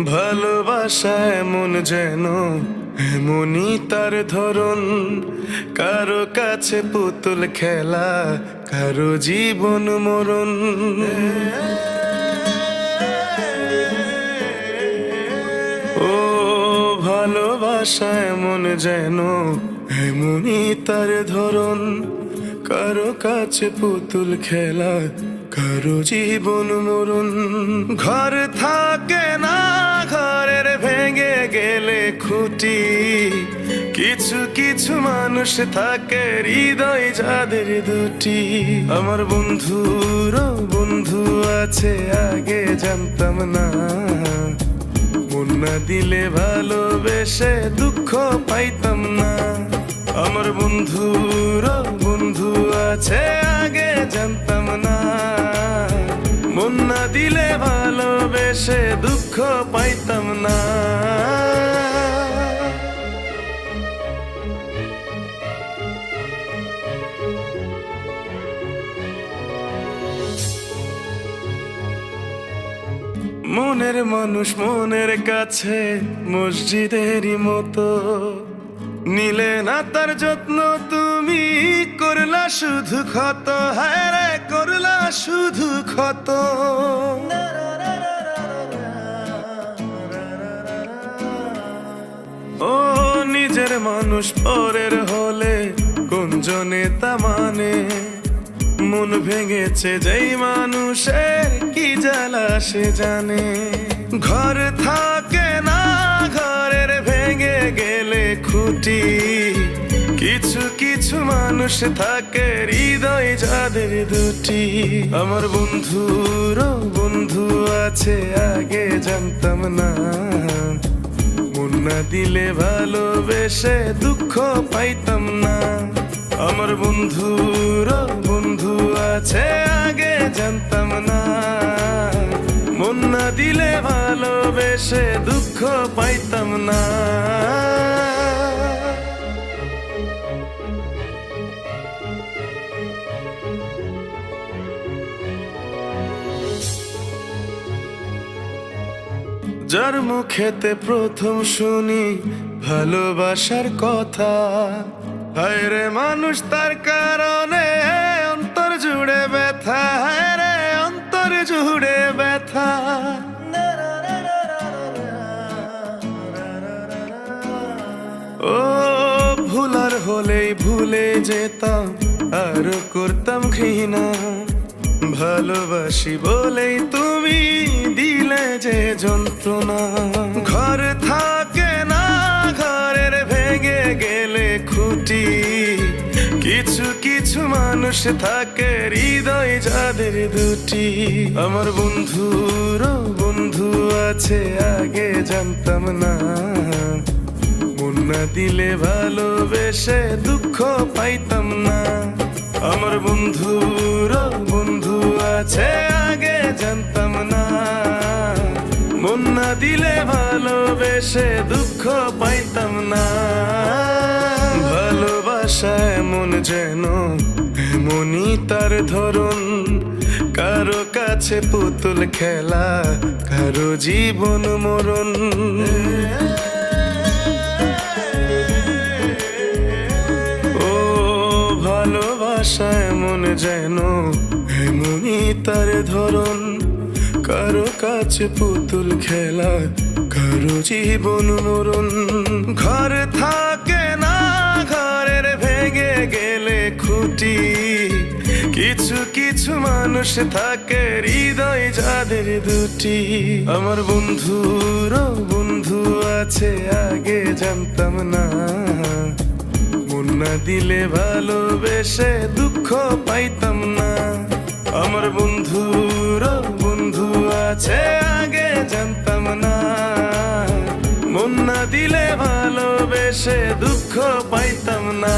ভালোবাসা এমন যেন এমনই তার ধরন, কারো কাছে পুতুল খেলা, কারো জীবন মরণ। ও ভালোবাসা এমন যেন এমনই তার ধরন, কারো কাছে পুতুল খেলা, কারো জীবন মরণ। ঘর থাকে না, ঘরের ভেঙে গেলে খুঁটি, কিছু কিছু মানুষ থাকে হৃদয় যাদের দুটি। আমার বন্ধুর বন্ধু আছে আগে জানতাম না, মন না দিলে ভালোবেসে দুঃখ পাইতাম না। আমার বন্ধুর বন্ধু আছে আগে জানতাম না, মন না দিলে ভালোবেসে দুঃখ পাইতাম না। মনের মানুষ মনের কাছে মসজিদেরই মতো, নিলে না তার যত্ন তুমি, করলা শুধু ক্ষত, হায় রে করলা শুধু ক্ষত। ও নিজের মানুষ পরের হলে কোন জনে তা মানে, মন ভেঙেছে যেই মানুষের কি জ্বালা সে জানে। ঘর থাকে না, ঘরের ভেঙে গেলে খুঁটি, কিছু কিছু মানুষ থাকে হৃদয় যাদের দুটি। আমার বন্ধুর বন্ধু আছে আগে জানতাম না, মন না দিলে ভালোবেসে দুঃখ পাইতাম না। আমার বন্ধুর বন্ধু আছে আগে জানতাম না, মন না দিলে ভালোবেসে দুঃখ পাইতাম না। যার মুখেতে প্রথম শুনি ভালোবাসার কথা, হায় রে মানুষ তার কারণে অন্তর জুড়ে ব্যথা, হায় রে অন্তর জুড়ে ব্যথা। ও ভুলার হলেই ভুলে যেতাম, আর করতাম ঘৃণা, ভালোবাসি বলেই তুমি দিলে যে যন্ত্রণা। ঘর থাকে না, ঘরের ভেঙে গেলে খুঁটি, কিছু কিছু মানুষ থাকে হৃদয় যাদের দুটি। আমার বন্ধুর বন্ধু আছে আগে জানতাম না, মন না দিলে ভালোবেসে দুঃখ পাইতাম না। আমার বন্ধুর বন্ধু আছে আগে জানতাম না, মন না দিলে ভালোবেসে দুঃখ পাইতাম না। ভালোবাসা এমন যেন এমনই তার ধরন, কারো কাছে পুতুল খেলা, কারো জীবন মরণ। ভালোবাসা এমন যেন এমনই তার ধরন, কারো কাছে পুতুল খেলা, কারো জীবন মরণ। ঘর থাকে না, ঘরের ভেঙে গেলে খুঁটি, কিছু কিছু মানুষ থাকে হৃদয় যাদের দুটি। আমার বন্ধুর বন্ধু আছে আগে জানতাম না, মন না দিলে ভালোবেসে দুঃখ পাইতাম না। আমার বন্ধুর বন্ধু আছে আগে জানতাম না, মন না দিলে ভালোবেসে দুঃখ পাইতাম না।